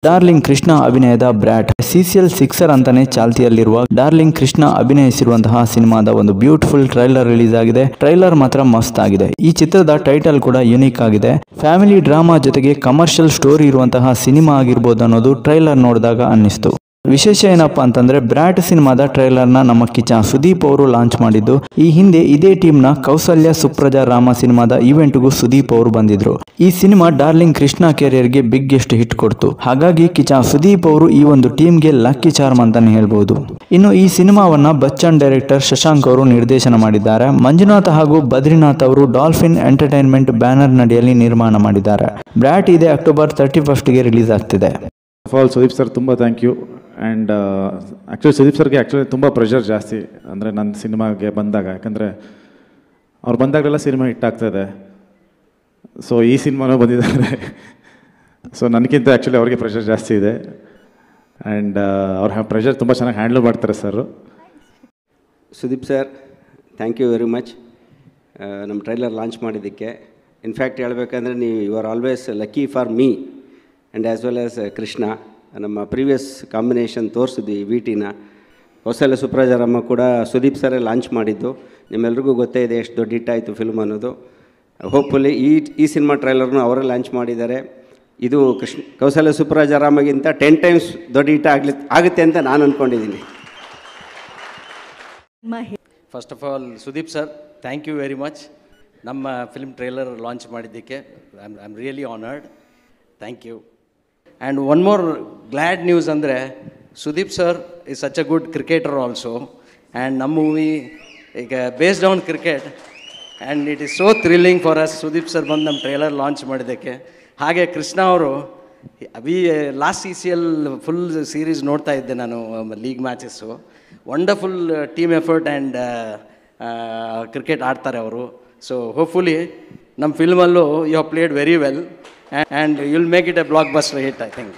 Darling Krishna ಅಭಿನಯದ brat CCL sixer ಅಂತಾನೆ ಚಾಲ್ತಿಯಲ್ಲಿರುವ ಡಾರ್ಲಿಂಗ್ ಕೃಷ್ಣ ಅಭಿನಯಿಸಿರುವಂತಹ ಸಿನಿಮಾದ ಒಂದು ಬ್ಯೂಟಿಫುಲ್ ಟ್ರೈಲರ್ ರಿಲೀಸ್ ಆಗಿದೆ. ಟ್ರೈಲರ್ ಮಾತ್ರ ಮಸ್ತ್ ಆಗಿದೆ. ಈ ಚಿತ್ರದ ಟೈಟಲ್ ಕೂಡ ಯುನೀಕ್ ಆಗಿದೆ. ಫ್ಯಾಮಿಲಿ ಡ್ರಾಮಾ ಜೊತೆಗೆ ಕಮರ್ಷಿಯಲ್ ಸ್ಟೋರಿ ಇರುವಂತಹ ಸಿನಿಮಾ ಆಗಿರ್ಬೋದು ಅನ್ನೋದು ಟ್ರೈಲರ್ ನೋಡಿದಾಗ ಅನ್ನಿಸ್ತು. ವಿಶೇಷ ಏನಪ್ಪಾ ಅಂತಂದ್ರೆ ಬ್ರ್ಯಾಟ್ ಸಿನಿಮಾದ ಟ್ರೈಲರ್ನ ನಮ್ಮ ಕಿಚ್ಚ ಸುದೀಪ್ ಅವರು ಲಾಂಚ್ ಮಾಡಿದ್ದು. ಈ ಹಿಂದೆ ಇದೇ ಟೀಮ್ನ ಕೌಸಲ್ಯ ಸುಪ್ರಜಾ ರಾಮ ಸಿನಿಮಾದ ಇವೆಂಟ್ಗೂ ಸುದೀಪ್ ಅವರು ಬಂದಿದ್ರು. ಈ ಸಿನಿಮಾ ಡಾರ್ಲಿಂಗ್ ಕೃಷ್ಣ ಕೆರಿಯರ್ಗೆ ಬಿಗ್ಗೆಸ್ಟ್ ಹಿಟ್ ಕೊಡ್ತು. ಹಾಗಾಗಿ ಕಿಚ್ಚ ಸುದೀಪ್ ಅವರು ಈ ಒಂದು ಟೀಮ್ಗೆ ಲಕ್ಕಿ ಚಾರ್ಮ್ ಅಂತಾನೆ ಹೇಳ್ಬಹುದು. ಇನ್ನು ಈ ಸಿನಿಮಾವನ್ನ ಬಚ್ಚನ್ ಡೈರೆಕ್ಟರ್ ಶಶಾಂಕ್ ಅವರು ನಿರ್ದೇಶನ ಮಾಡಿದ್ದಾರೆ. ಮಂಜುನಾಥ್ ಹಾಗೂ ಬದ್ರಿನಾಥ್ ಅವರು ಡಾಲ್ಫಿನ್ ಎಂಟರ್ಟೈನ್ಮೆಂಟ್ ಬ್ಯಾನರ್ ನಡಿಯಲ್ಲಿ ನಿರ್ಮಾಣ ಮಾಡಿದ್ದಾರೆ. ಬ್ರ್ಯಾಟ್ ಇದೆ ಅಕ್ಟೋಬರ್ 31ಗೆ ರಿಲೀಸ್ ಆಗ್ತಿದೆ. ಸುದೀಪ್ ಸರ್ ತುಂಬ thank you. And actually Sudeep ಸರ್ಗೆ ತುಂಬ ಪ್ರೆಷರ್ ಜಾಸ್ತಿ ಅಂದರೆ ನನ್ನ ಸಿನಿಮಾಗೆ ಬಂದಾಗ, ಯಾಕಂದರೆ ಅವ್ರು ಬಂದಾಗಲೆಲ್ಲ ಸಿನಿಮಾ ಹಿಟ್ ಆಗ್ತಾಯಿದೆ. ಸೊ ಈ ಸಿನಿಮಾನೂ ಬಂದಿದ್ದಾರೆ. ಸೊ ನನಗಿಂತ ಆ್ಯಕ್ಚುಲಿ ಅವ್ರಿಗೆ ಪ್ರೆಷರ್ ಜಾಸ್ತಿ ಇದೆ. ಆ್ಯಂಡ್ ಅವ್ರ ಪ್ರೆಷರ್ ತುಂಬ ಚೆನ್ನಾಗಿ ಹ್ಯಾಂಡಲ್ ಮಾಡ್ತಾರೆ sir. Sudeep sir, thank you very much ನಮ್ಮ ಟ್ರೈಲರ್ ಲಾಂಚ್ ಮಾಡಿದ್ದಕ್ಕೆ. ಇನ್ಫ್ಯಾಕ್ಟ್ ಹೇಳಬೇಕಂದ್ರೆ ನೀವು you are always lucky for me and as well as Krishna. ನಮ್ಮ ಪ್ರೀವಿಯಸ್ ಕಾಂಬಿನೇಷನ್ ತೋರಿಸಿದ್ವಿ ವಿಟಿನ. ಕೌಸಲ್ಯ ಸುಪ್ರಜಾರಮ್ಮ ಕೂಡ ಸುದೀಪ್ ಸರೇ ಲಾಂಚ್ ಮಾಡಿದ್ದು. ನಿಮ್ಮೆಲ್ರಿಗೂ ಗೊತ್ತೇ ಇದೆ ಎಷ್ಟು ದೊಡ್ಡ ಹಿಟ್ ಆಯಿತು ಫಿಲ್ಮ್ ಅನ್ನೋದು. ಹೋಪ್ಫುಲಿ ಈ ಸಿನಿಮಾ ಟ್ರೈಲರ್ನು ಅವರೇ ಲಾಂಚ್ ಮಾಡಿದ್ದಾರೆ. ಇದು ಕೌಸಲ್ಯ ಸುಪ್ರಜಾರಮ್ಮಗಿಂತ 10 ಟೈಮ್ಸ್ ದೊಡ್ಡ ಹಿಟ್ ಆಗುತ್ತೆ ಅಂತ ನಾನು ಅಂದ್ಕೊಂಡಿದ್ದೀನಿ. First of all Sudeep sir, thank you very much ನಮ್ಮ ಫಿಲ್ಮ್ ಟ್ರೈಲರ್ ಲಾಂಚ್ ಮಾಡಿದ್ದಕ್ಕೆ. I am really honoured. Thank you. And one more glad news ಅಂದರೆ Sudeep sir is such a good cricketer also. And ನಮ್ಮ movie ಈಗ based on cricket and it is so thrilling for us. Sudeep sir ಬಂದು ನಮ್ಮ trailer launch ಮಾಡಿದ್ದಕ್ಕೆ. ಹಾಗೆ ಕೃಷ್ಣ ಅವರು last CCL full series ನೋಡ್ತಾ ಇದ್ದೆ ನಾನು, league matches. Wonderful team effort and cricket ಆಡ್ತಾರೆ ಅವರು. ಸೊ ಹೋಪ್ಫುಲಿ ನಮ್ಮ ಫಿಲ್ಮಲ್ಲೂ you have played very well and you'll make it a blockbuster hit, I think.